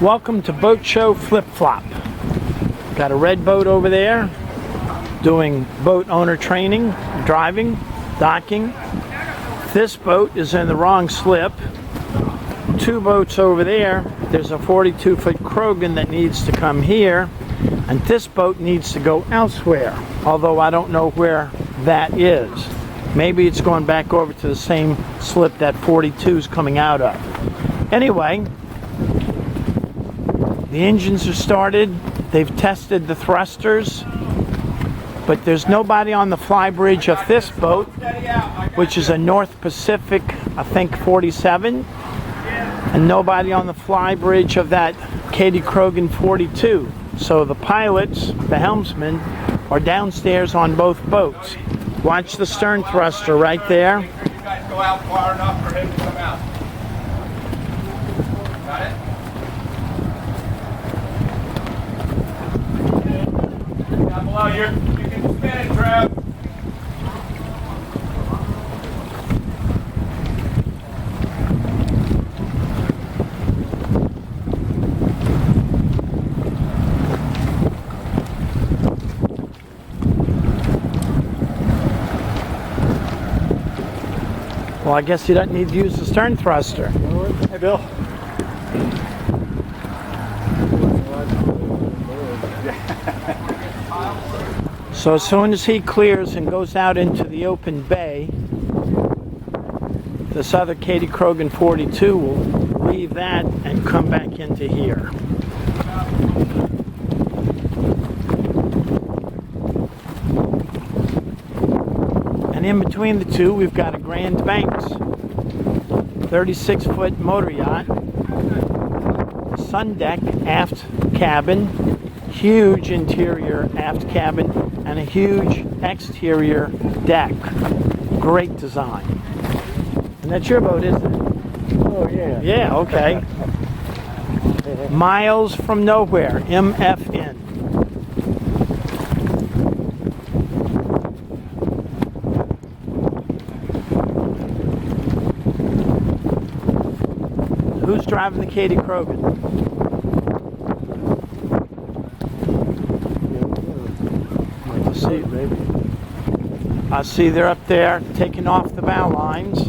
Welcome to Boat Show Flip Flop. Got a red boat over there doing boat owner training, driving, docking. This boat is in the wrong slip. Two boats over there. There's a 42-foot Krogan that needs to come here, and this boat needs to go elsewhere, although I don't know where that is. Maybe it's going back over to the same slip that 42 is coming out of. Anyway, the engines are started. They've tested the thrusters, but there's nobody on the flybridge of this boat, which is a North Pacific, I think 47, and nobody on the flybridge of that Katie Krogan 42. So the pilots, the helmsmen, are downstairs on both boats. Watch the stern thruster right there. You guys go out far enough for him to come out. Got it? Down below, you can spin it, Trev. Well, I guess you don't need to use the stern thruster. Hey, Bill. So as soon as he clears and goes out into the open bay, this other Katie Krogan 42 will leave that and come back into here. And in between the two, we've got a Grand Banks 36-foot motor yacht, sun deck, aft cabin, huge interior aft cabin, and a huge exterior deck. Great design. And that's your boat, isn't it? Oh, yeah. Yeah, okay. Miles from Nowhere, MFN. Who's driving the Katie Krogan? I see they're up there taking off the bow lines.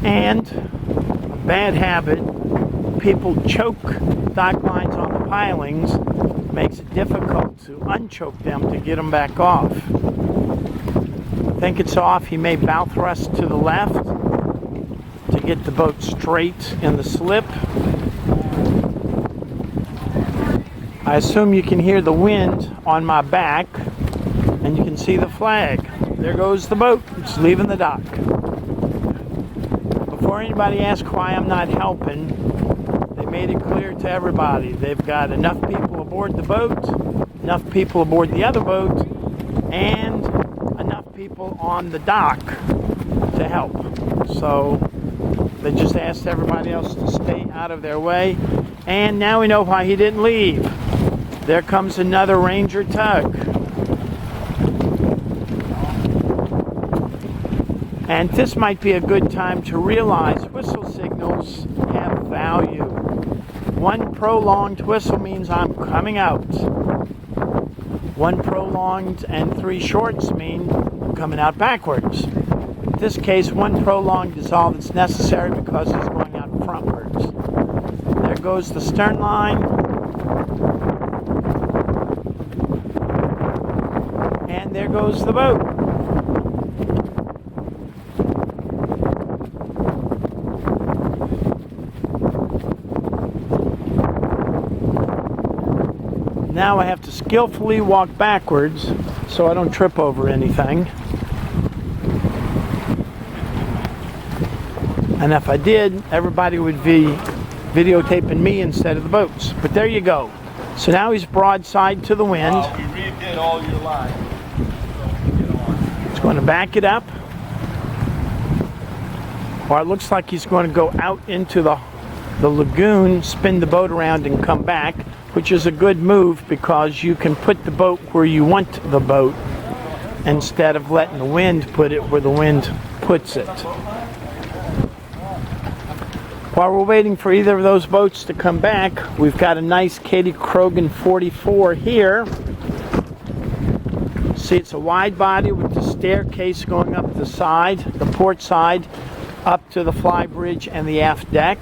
And a bad habit, people choke dock lines on the pilings. Makes it difficult to unchoke them to get them back off. I think it's off. He may bow thrust to the left to get the boat straight in the slip. I assume you can hear the wind on my back, and you can see the flag. There goes the boat. It's leaving the dock. Before anybody asks why I'm not helping, they made it clear to everybody. They've got enough people aboard the boat, enough people aboard the other boat, and enough people on the dock to help. So they just asked everybody else to stay out of their way. And now we know why he didn't leave. There comes another Ranger tug. And this might be a good time to realize whistle signals have value. One prolonged whistle means I'm coming out. One prolonged and three shorts mean I'm coming out backwards. In this case, one prolonged is all that's necessary because he's going out frontwards. There goes the stern line. And there goes the boat. Now I have to skillfully walk backwards so I don't trip over anything. And if I did, everybody would be videotaping me instead of the boats. But there you go. So now he's broadside to the wind. We redid all your lines. He's going to back it up. Or it looks like he's going to go out into the lagoon, spin the boat around and come back, which is a good move because you can put the boat where you want the boat instead of letting the wind put it where the wind puts it. While we're waiting for either of those boats to come back, we've got a nice Katie Krogan 44 here. See, it's a wide body with the staircase going up the side, the port side, up to the fly bridge and the aft deck.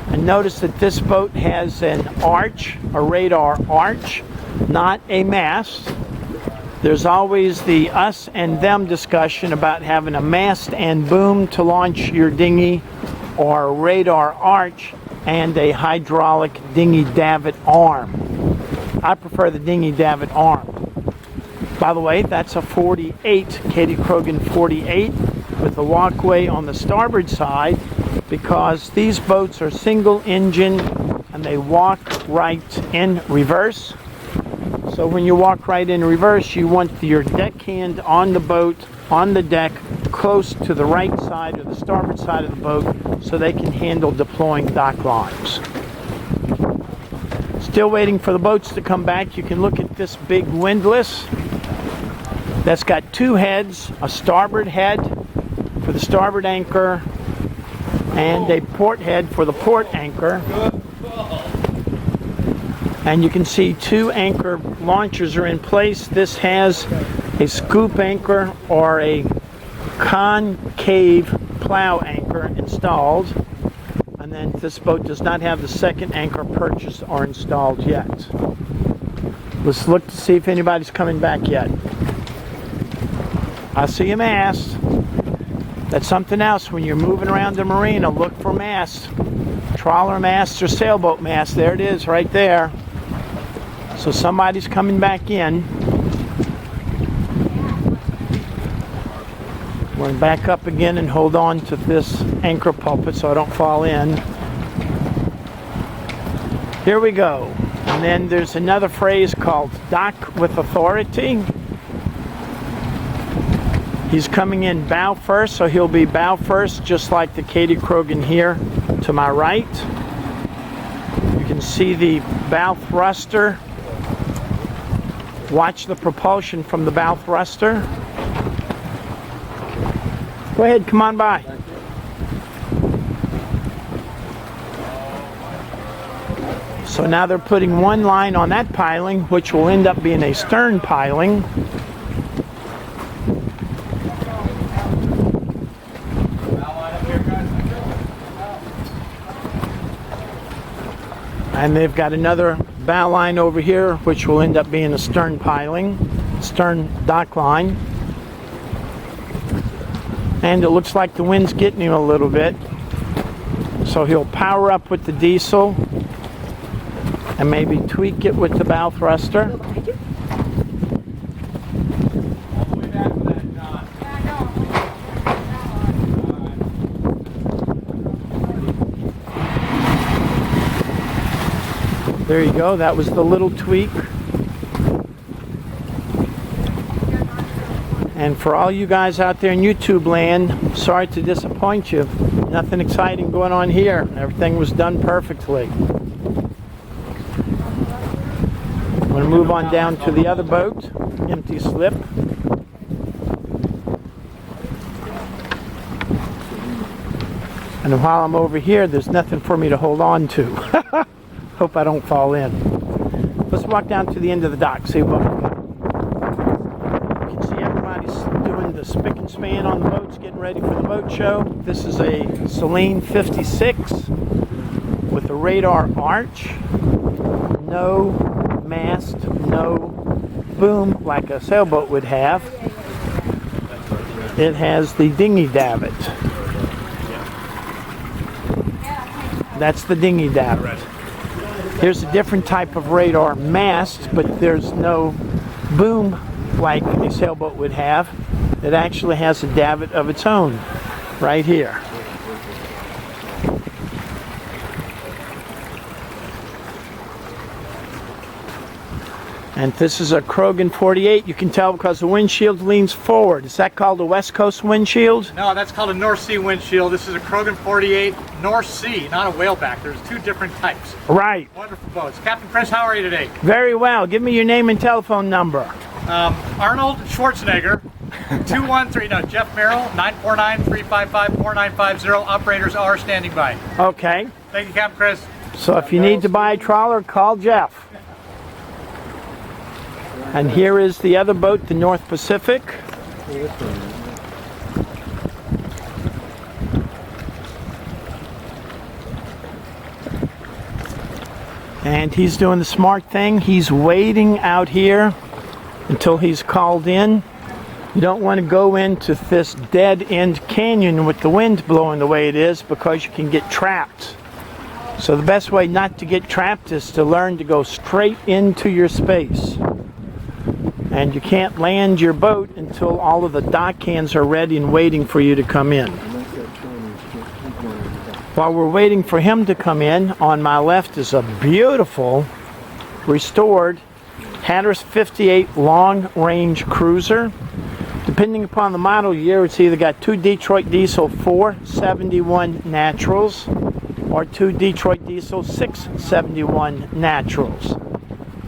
And notice that this boat has an arch, a radar arch, not a mast. There's always the us and them discussion about having a mast and boom to launch your dinghy, or a radar arch and a hydraulic dinghy davit arm. I prefer the dinghy davit arm. By the way, that's a 48, Katie Krogan 48, with a walkway on the starboard side, because these boats are single engine and they walk right in reverse. So when you walk right in reverse, you want your deckhand on the boat, on the deck, close to the right side or the starboard side of the boat, so they can handle deploying dock lines. Still waiting for the boats to come back. You can look at this big windlass that's got two heads, a starboard head for the starboard anchor and a port head for the port anchor. And you can see two anchor launchers are in place. This has a scoop anchor or a concave plow anchor installed. And then this boat does not have the second anchor purchased or installed yet. Let's look to see if anybody's coming back yet. I see a mast. That's something else. When you're moving around the marina, look for masts. Trawler masts or sailboat masts. There it is right there. So somebody's coming back in. We're going to back up again and hold on to this anchor pulpit so I don't fall in. Here we go. And then there's another phrase called dock with authority. He's coming in bow first, so he'll be bow first, just like the Katie Krogan here to my right. You can see the bow thruster. Watch the propulsion from the bow thruster. Go ahead, come on by. So now they're putting one line on that piling, which will end up being a stern piling. And they've got another bow line over here, which will end up being a stern piling, stern dock line. And it looks like the wind's getting him a little bit. So he'll power up with the diesel and maybe tweak it with the bow thruster. There you go, that was the little tweak. And for all you guys out there in YouTube land, sorry to disappoint you. Nothing exciting going on here. Everything was done perfectly. I'm going to move on down to the other boat, empty slip. And while I'm over here, there's nothing for me to hold on to. Hope I don't fall in. Let's walk down to the end of the dock, see what we've got. You can see everybody's doing the spick and span on the boats, getting ready for the boat show. This is a Celine 56 with a radar arch, no mast, no boom like a sailboat would have. It has the dinghy davit. That's the dinghy davit. Here's a different type of radar mast, but there's no boom like a sailboat would have. It actually has a davit of its own right here. And this is a Krogan 48. You can tell because the windshield leans forward. Is that called a West Coast windshield? No, that's called a North Sea windshield. This is a Krogan 48 North Sea, not a whaleback. There's two different types. Right. Wonderful boats. Captain Chris, how are you today? Very well. Give me your name and telephone number. Arnold Schwarzenegger, 213, no, Jeff Merrill, 949-355-4950. Operators are standing by. Okay. Thank you, Captain Chris. So if you need to buy a trawler, call Jeff. And here is the other boat, the North Pacific. And he's doing the smart thing. He's waiting out here until he's called in. You don't want to go into this dead-end canyon with the wind blowing the way it is, because you can get trapped. So the best way not to get trapped is to learn to go straight into your space. And you can't land your boat until all of the dock hands are ready and waiting for you to come in. While we're waiting for him to come in, on my left is a beautiful, restored Hatteras 58 long-range cruiser. Depending upon the model year, it's either got 2 Detroit Diesel 471 Naturals or 2 Detroit Diesel 671 Naturals.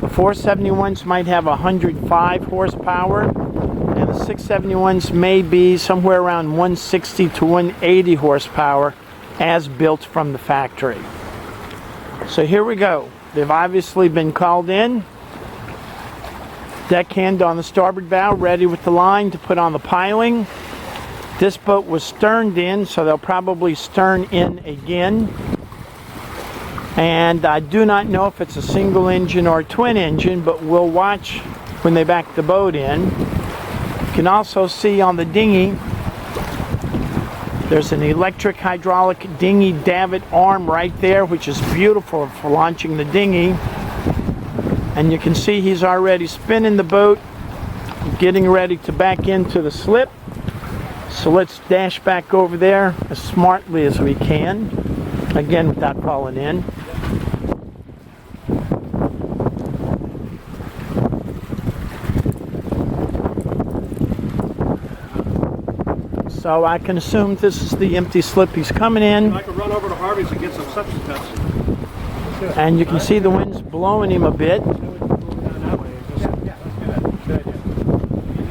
The 471s might have 105 horsepower, and the 671s may be somewhere around 160 to 180 horsepower as built from the factory. So here we go. They've obviously been called in. Deckhand on the starboard bow, ready with the line to put on the piling. This boat was sterned in, so they'll probably stern in again. And I do not know if it's a single engine or a twin engine, but we'll watch when they back the boat in. You can also see on the dinghy, there's an electric hydraulic dinghy davit arm right there, which is beautiful for launching the dinghy. And you can see he's already spinning the boat, getting ready to back into the slip. So let's dash back over there as smartly as we can, again without falling in. So I can assume this is the empty slip he's coming in. I could run over to Harvey's and get some septic tests. And you can see the wind's blowing him a bit.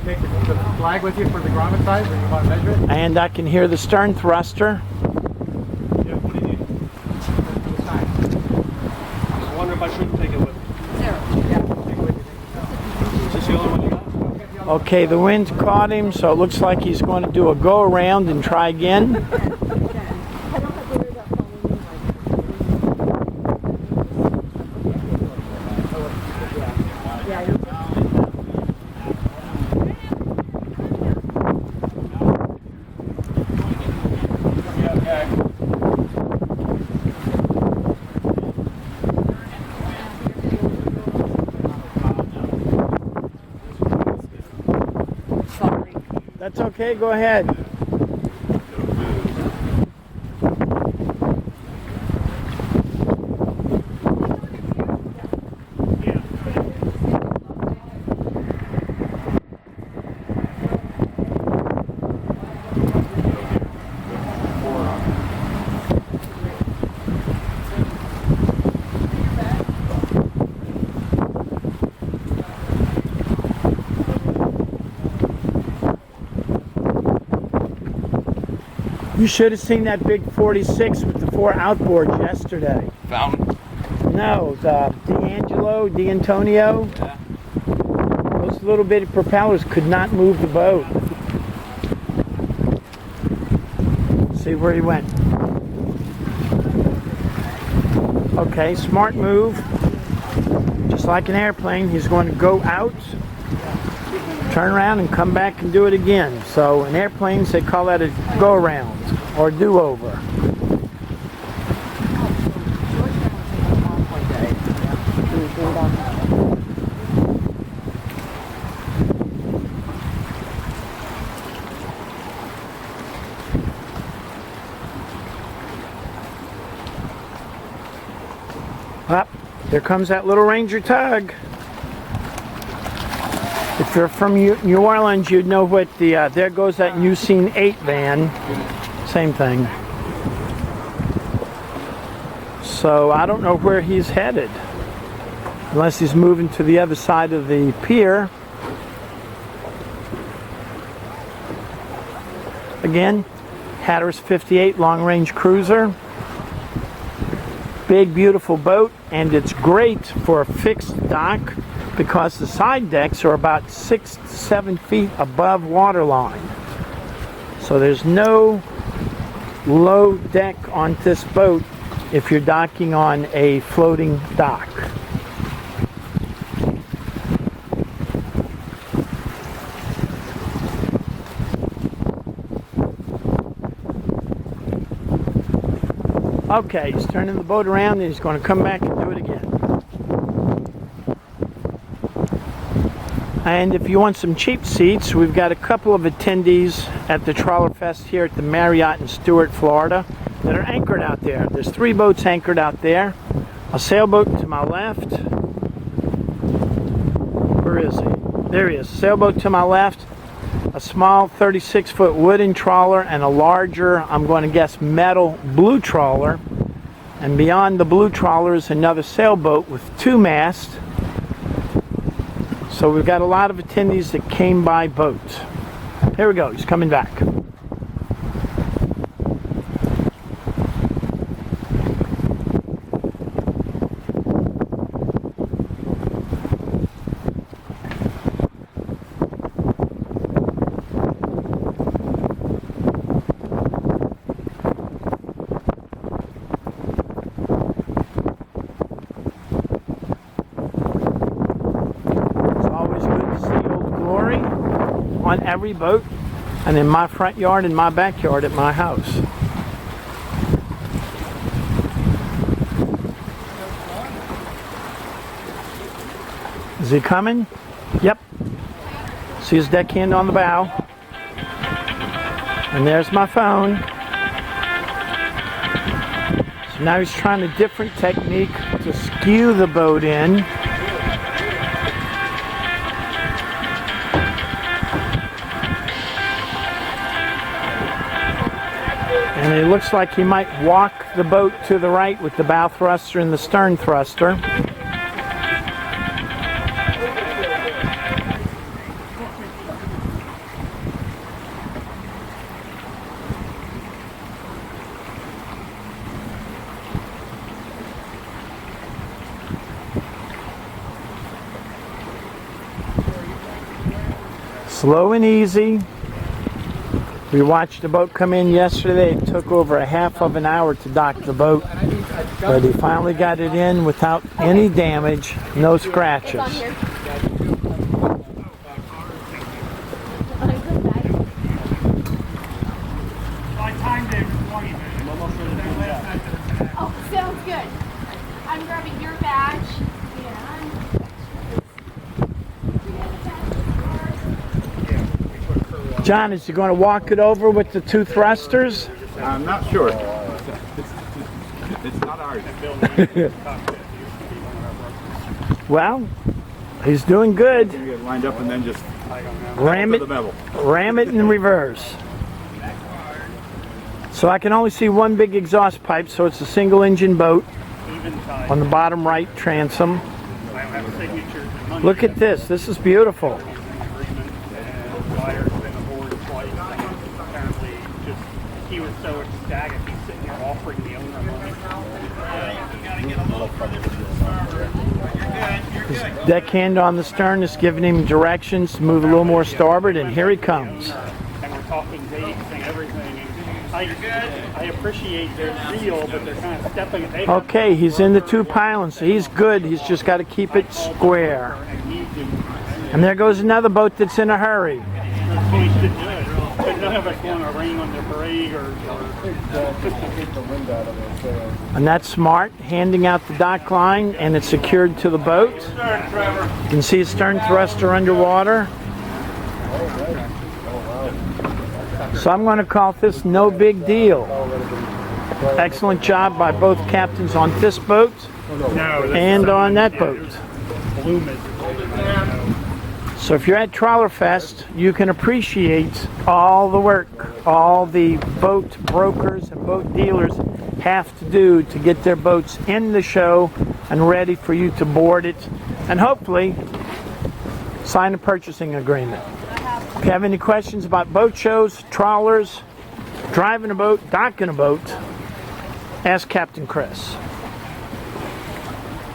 Take the flag with you for the grommet size, or you want to measure it? And I can hear the stern thruster. Yeah, what do you need? I wonder if I shouldn't take it with me. Is this the only one you got? Okay, the wind caught him, so it looks like he's going to do a go around and try again. That's okay, go ahead. You should have seen that big 46 with the 4 outboards yesterday. Fountain? No, the D'Antonio. Yeah. Those little bitty propellers could not move the boat. See where he went. Okay, smart move. Just like an airplane, he's going to go out, turn around and come back and do it again. So in airplanes they call that a go-around or do-over. Up, there comes that little Ranger tug. If you're from New Orleans, you'd know what the, there goes that Ucene 8 van. Same thing. So I don't know where he's headed. Unless he's moving to the other side of the pier. again, Hatteras 58 long-range cruiser. Big, beautiful boat, and it's great for a fixed dock because the side decks are about 6 to 7 feet above waterline. So there's no low deck on this boat if you're docking on a floating dock. Okay, he's turning the boat around and he's going to come back and do it again. And if you want some cheap seats, we've got a couple of attendees at the Trawler Fest here at the Marriott in Stuart, Florida, that are anchored out there. There's 3 boats anchored out there. A sailboat to my left. Where is he? There he is. Sailboat to my left. A small 36-foot wooden trawler and a larger, I'm going to guess, metal blue trawler. And beyond the blue trawler is another sailboat with 2 masts. So we've got a lot of attendees that came by boat. Here we go, he's coming back. On every boat, and in my front yard and my backyard at my house. Is he coming? Yep. See his deckhand on the bow. And there's my phone. So now he's trying a different technique to skew the boat in. And it looks like he might walk the boat to the right with the bow thruster and the stern thruster. Slow and easy. We watched the boat come in yesterday. It took over a half of an hour to dock the boat, but he finally got it in without any damage, no scratches. Oh, sounds good. I'm grabbing your badge. John, is he going to walk it over with the 2 thrusters? I'm not sure. It's not ours. Well, he's doing good. You get lined up and then just Ram it in reverse. So I can only see one big exhaust pipe, so it's a single engine boat on the bottom right transom. Look at this. This is beautiful. He was so ecstatic, he's sitting there offering the owner money. His deckhand on the stern is giving him directions to move a little more starboard, and here he comes. And we're talking dates and everything. And I appreciate their real, but they're kind of stepping. Okay, he's in the 2 pylons, so he's good. He's just got to keep it square. And there goes another boat that's in a hurry. But none of us want to rain on their parade or And that's smart, handing out the dock line, and it's secured to the boat. You can see his stern thruster underwater. So I'm going to call this no big deal. Excellent job by both captains on this boat and on that boat. So if you're at Trawler Fest, you can appreciate all the work all the boat brokers and boat dealers have to do to get their boats in the show and ready for you to board it and hopefully sign a purchasing agreement. If you have any questions about boat shows, trawlers, driving a boat, docking a boat, ask Captain Chris.